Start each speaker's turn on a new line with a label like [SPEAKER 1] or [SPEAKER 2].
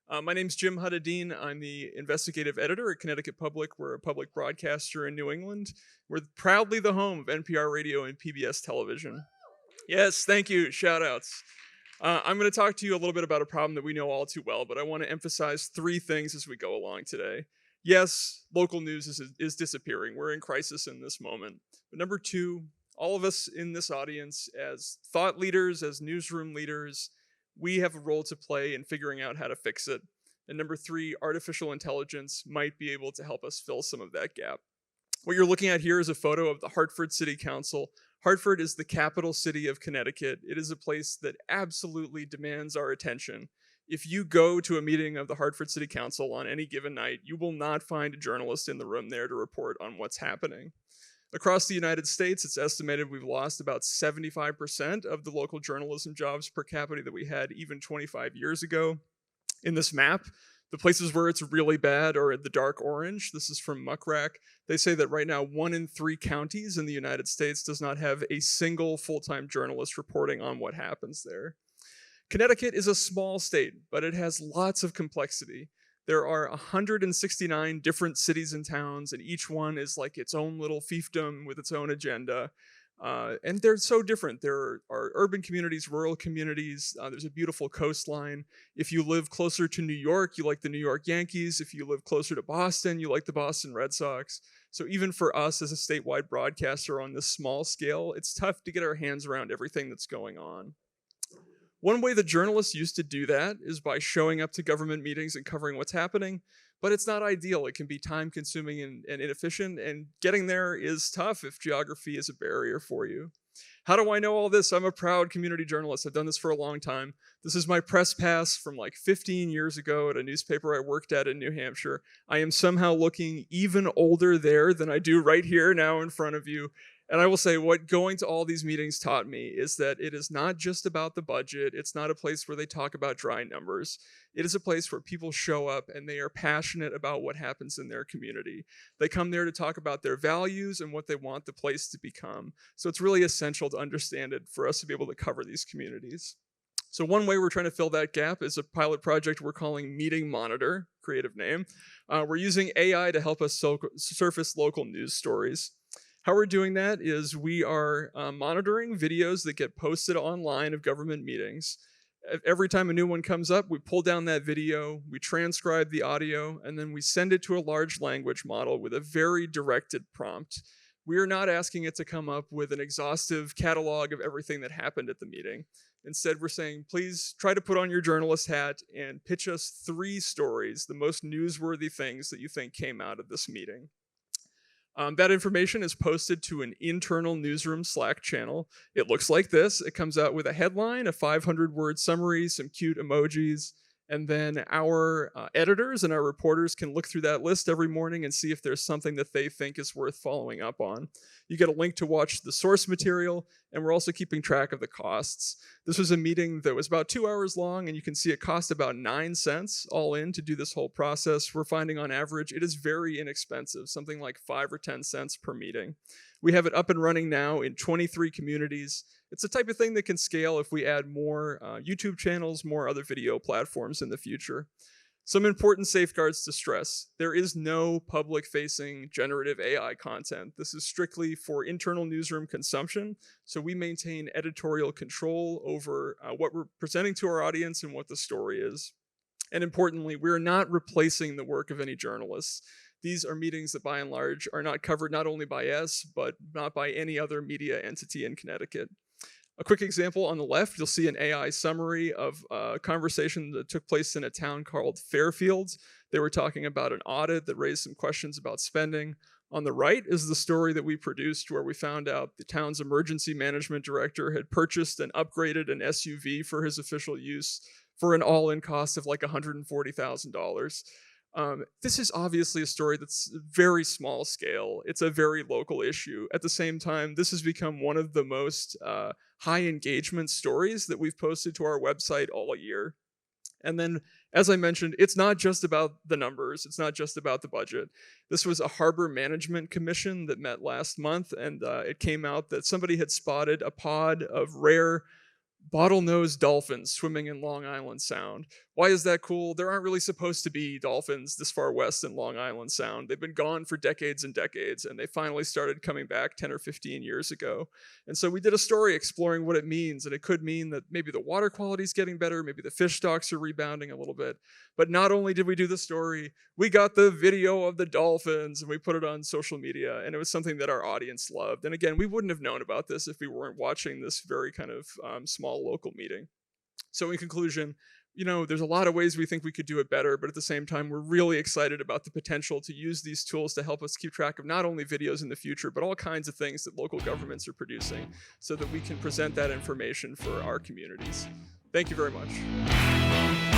[SPEAKER 1] My name's Jim Haddadin. I'm the investigative editor at Connecticut Public. We're a public broadcaster in New England. We're proudly the home of NPR radio and PBS television. Yes, thank you. Shout outs. I'm going to talk to you a little bit about a problem that we know all too well, but I want to emphasize three things as we go along today. Yes, local news is disappearing. We're in crisis in this moment. But number two, all of us in this audience, as thought leaders, as newsroom leaders, we have a role to play in figuring out how to fix it. And number three, artificial intelligence might be able to help us fill some of that gap. What you're looking at here is a photo of the Hartford City Council. Hartford is the capital city of Connecticut. It is a place that absolutely demands our attention. If you go to a meeting of the Hartford City Council on any given night, you will not find a journalist in the room there to report on what's happening. Across the United States, it's estimated we've lost about 75% of the local journalism jobs per capita that we had even 25 years ago. In this map, the places where it's really bad are the dark orange. This is from Muckrack. They say that right now, 1 in 3 counties in the United States does not have a single full-time journalist reporting on what happens there. Connecticut is a small state, but it has lots of complexity. There are 169 different cities and towns, and each one is like its own little fiefdom with its own agenda. And they're so different. There are urban communities, rural communities. There's a beautiful coastline. If you live closer to New York, you like the New York Yankees. If you live closer to Boston, you like the Boston Red Sox. So even for us as a statewide broadcaster on this small scale, it's tough to get our hands around everything that's going on. One way the journalists used to do that is by showing up to government meetings and covering what's happening, but it's not ideal. It can be time consuming and inefficient, and getting there is tough if geography is a barrier for you. How do I know all this? I'm a proud community journalist. I've done this for a long time. This is my press pass from like 15 years ago at a newspaper I worked at in New Hampshire. I am somehow looking even older there than I do right here now in front of you. And I will say what going to all these meetings taught me is that it is not just about the budget. It's not a place where they talk about dry numbers. It is a place where people show up and they are passionate about what happens in their community. They come there to talk about their values and what they want the place to become. So it's really essential to understand it for us to be able to cover these communities. So one way we're trying to fill that gap is a pilot project we're calling Meeting Monitor, creative name. We're using AI to help us surface local news stories. How we're doing that is we are monitoring videos that get posted online of government meetings. Every time a new one comes up, we pull down that video, we transcribe the audio, and then we send it to a large language model with a very directed prompt. We are not asking it to come up with an exhaustive catalog of everything that happened at the meeting. Instead, we're saying, please try to put on your journalist hat and pitch us 3 stories, the most newsworthy things that you think came out of this meeting. That information is posted to an internal newsroom Slack channel. It looks like this. It comes out with a headline, a 500-word summary, some cute emojis, and then our editors and our reporters can look through that list every morning and see if there's something that they think is worth following up on. You get a link to watch the source material, and we're also keeping track of the costs. This was a meeting that was about 2 hours long, and you can see it cost about 9 cents all in to do this whole process. We're finding on average it is very inexpensive, something like 5 or 10 cents per meeting. We have it up and running now in 23 communities. It's the type of thing that can scale if we add more YouTube channels, more other video platforms in the future. Some important safeguards to stress. There is no public-facing generative AI content. This is strictly for internal newsroom consumption, so we maintain editorial control over what we're presenting to our audience and what the story is. And importantly, we're not replacing the work of any journalists. These are meetings that by and large are not covered not only by us, but not by any other media entity in Connecticut. A quick example on the left, you'll see an AI summary of a conversation that took place in a town called Fairfield. They were talking about an audit that raised some questions about spending. On the right is the story that we produced where we found out the town's emergency management director had purchased and upgraded an SUV for his official use for an all-in cost of like $140,000. This is obviously a story that's very small scale. It's a very local issue. At the same time, this has become one of the most high engagement stories that we've posted to our website all year. And then, as I mentioned, it's not just about the numbers. It's not just about the budget. This was a harbor management commission that met last month, and it came out that somebody had spotted a pod of rare bottlenose dolphins swimming in Long Island Sound. Why is that cool? There aren't really supposed to be dolphins this far west in Long Island Sound. They've been gone for decades and decades, and they finally started coming back 10 or 15 years ago. And so we did a story exploring what it means, and it could mean that maybe the water quality is getting better, maybe the fish stocks are rebounding a little bit. But not only did we do the story, we got the video of the dolphins and we put it on social media, and it was something that our audience loved. And again, we wouldn't have known about this if we weren't watching this very kind of small local meeting. So in conclusion, there's a lot of ways we think we could do it better, but at the same time, we're really excited about the potential to use these tools to help us keep track of not only videos in the future, but all kinds of things that local governments are producing so that we can present that information for our communities. Thank you very much.